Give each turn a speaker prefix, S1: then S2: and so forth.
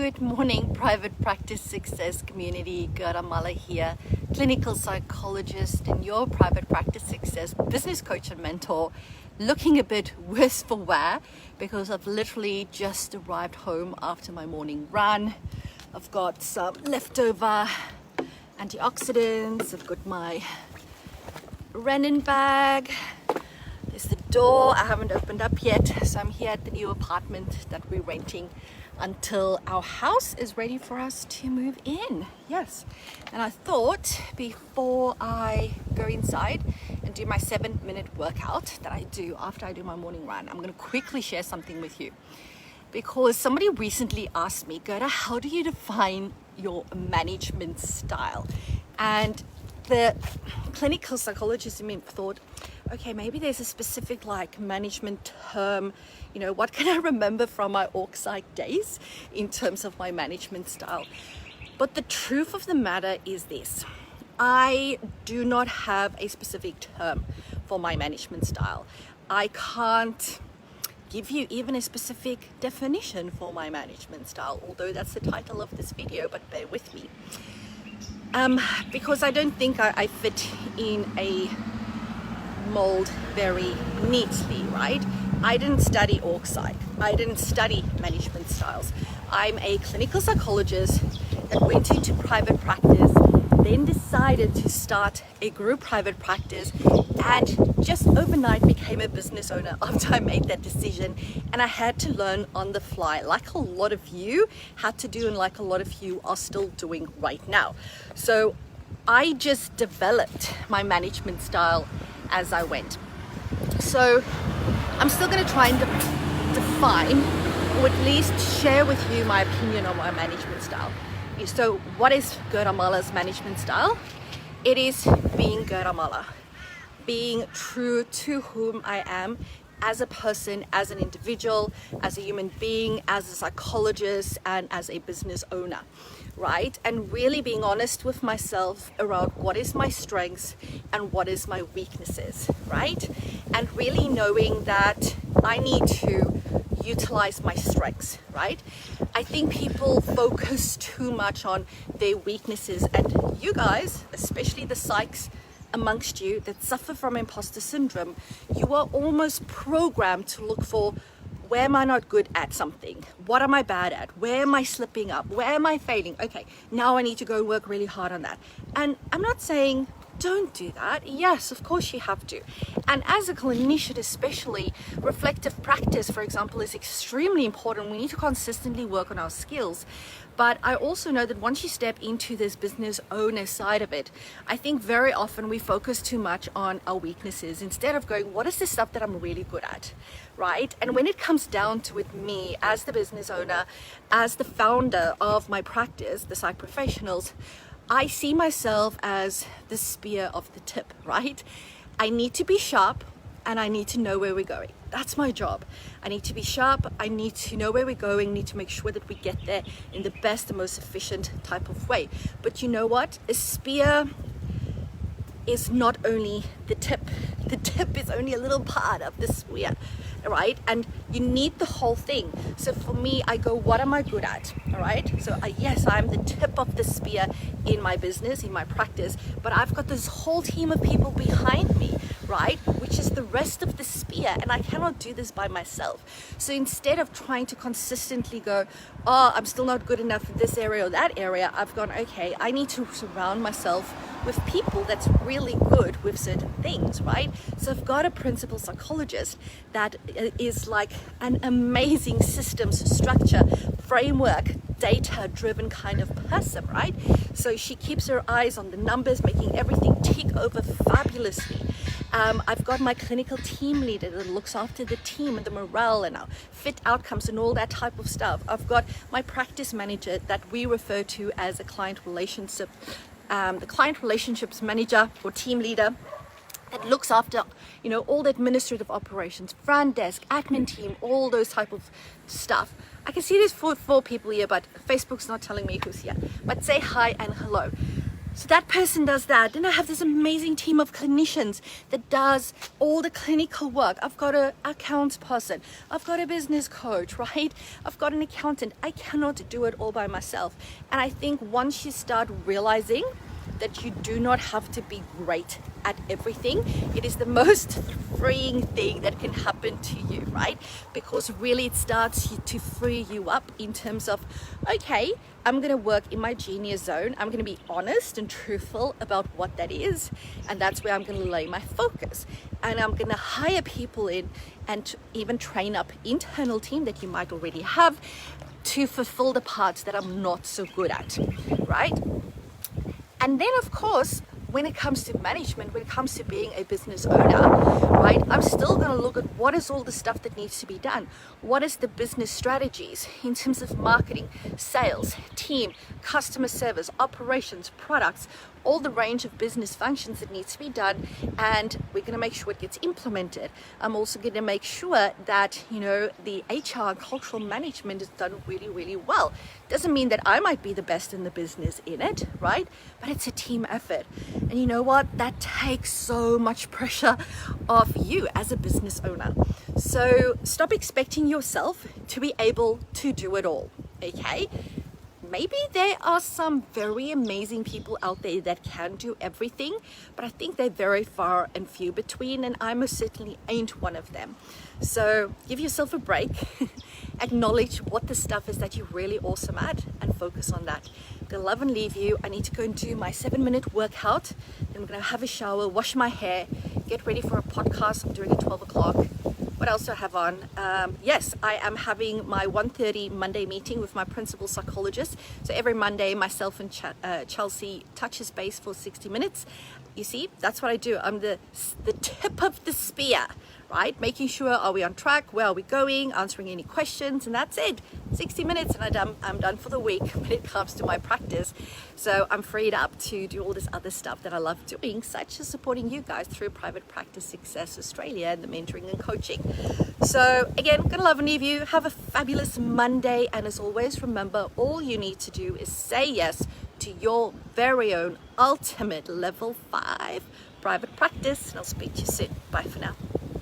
S1: Good morning, private practice success community. Gerda here, clinical psychologist and your private practice success business coach and mentor, looking a bit worse for wear because I've literally just arrived home after my morning run. I've got some leftover antioxidants. I've got my Renin bag. There's the door I haven't opened up yet, so I'm here at the new apartment that we're renting until our house is ready for us to move in. Yes, and I thought before I go inside and do my 7-minute workout that I do after I do my morning run, I'm going to quickly share something with you, because somebody recently asked me, Gerda, how do you define your management style? And the clinical psychologist in me thought, okay, maybe there's a specific management term, what can I remember from my Psych days in terms of my management style? But the truth of the matter is this: I do not have a specific term for my management style. I can't give you even a specific definition for my management style, although that's the title of this video, but bear with me. Because I don't think I fit in a mold very neatly, right? I didn't study Psych. I didn't study management styles. I'm a clinical psychologist that went into private practice, then decided to start a group private practice, and just overnight became a business owner after I made that decision. And I had to learn on the fly, like a lot of you had to do, and like a lot of you are still doing right now. So I just developed my management style as I went. So I'm still going to try and define, or at least share with you, my opinion on my management style. So what is Gerda Mahler's management style? It is being Gerda Mahler, being true to whom I am as a person, as an individual, as a human being, as a psychologist, and as a business owner, right? And really being honest with myself around what is my strengths and what is my weaknesses, right? And really knowing that I need to utilize my strengths, right? I think people focus too much on their weaknesses, and you guys, especially the psychs amongst you that suffer from imposter syndrome, you are almost programmed to look for, where am I not good at something? What am I bad at? Where am I slipping up? Where am I failing? Okay, now I need to go work really hard on that. And I'm not saying don't do that. Yes, of course you have to. And as a clinician especially, reflective practice, for example, is extremely important. We need to consistently work on our skills. But I also know that once you step into this business owner side of it, I think very often we focus too much on our weaknesses instead of going, what is the stuff that I'm really good at, right? And when it comes down to it, me as the business owner, as the founder of my practice, the Psych Professionals, I see myself as the spear of the tip, right? I need to be sharp and I need to know where we're going. That's my job. I need to be sharp, I need to know where we're going, need to make sure that we get there in the best and most efficient type of way. But you know what? A spear is not only the tip is only a little part of the spear, right? And you need the whole thing. So for me, I go, what am I good at? All right. So yes, I'm the tip of the spear in my business, in my practice, but I've got this whole team of people behind me, right? Which is the rest of the spear, and I cannot do this by myself. So instead of trying to consistently go, oh, I'm still not good enough in this area or that area, I've gone, okay, I need to surround myself with people that's really good with certain things, right? So I've got a principal psychologist that is like an amazing systems structure, framework, data-driven kind of person, right? So she keeps her eyes on the numbers, making everything tick over fabulously. I've got my clinical team leader that looks after the team and the morale and our fit outcomes and all that type of stuff. I've got my practice manager that we refer to as a client relationship, the client relationships manager or team leader that looks after, all the administrative operations, front desk, admin team, all those type of stuff. I can see there's four people here, but Facebook's not telling me who's here. But say hi and hello. So that person does that. Then I have this amazing team of clinicians that does all the clinical work. I've got an accounts person. I've got a business coach, right? I've got an accountant. I cannot do it all by myself. And I think once you start realizing that you do not have to be great at everything, it is the most freeing thing that can happen to you, right? Because really it starts to free you up in terms of, okay, I'm going to work in my genius zone. I'm going to be honest and truthful about what that is. And that's where I'm going to lay my focus. And I'm going to hire people in and even train up internal team that you might already have to fulfill the parts that I'm not so good at, right? And then of course, when it comes to management, when it comes to being a business owner, right, I'm still going to look at what is all the stuff that needs to be done. What is the business strategies in terms of marketing, sales, team, customer service, operations, products, all the range of business functions that needs to be done, and we're going to make sure it gets implemented. I'm also going to make sure that, you know, the HR and cultural management is done really, really well. Doesn't mean that I might be the best in the business in it, right? But it's a team effort. And you know what? That takes so much pressure off you as a business owner. So stop expecting yourself to be able to do it all, okay? Maybe there are some very amazing people out there that can do everything, but I think they're very far and few between, and I most certainly ain't one of them. So give yourself a break, acknowledge what the stuff is that you're really awesome at, and focus on that. I'm gonna love and leave you. I need to go and do my 7-minute workout. Then I'm gonna have a shower, wash my hair, get ready for a podcast I'm doing at 12 o'clock. What else do I have on? Yes, I am having my 1:30 Monday meeting with my principal psychologist. So every Monday, myself and Chelsea touches base for 60 minutes. You see, that's what I do. I'm the tip of the spear, right? Making sure, are we on track? Where are we going? Answering any questions, and that's it. 60 minutes and I'm done for the week when it comes to my practice. So I'm freed up to do all this other stuff that I love doing, such as supporting you guys through Private Practice Success Australia and the mentoring and coaching. So again, gonna love and leave you. Have a fabulous Monday, and as always, remember, all you need to do is say yes to your very own ultimate level 5 private practice, and I'll speak to you soon. Bye for now.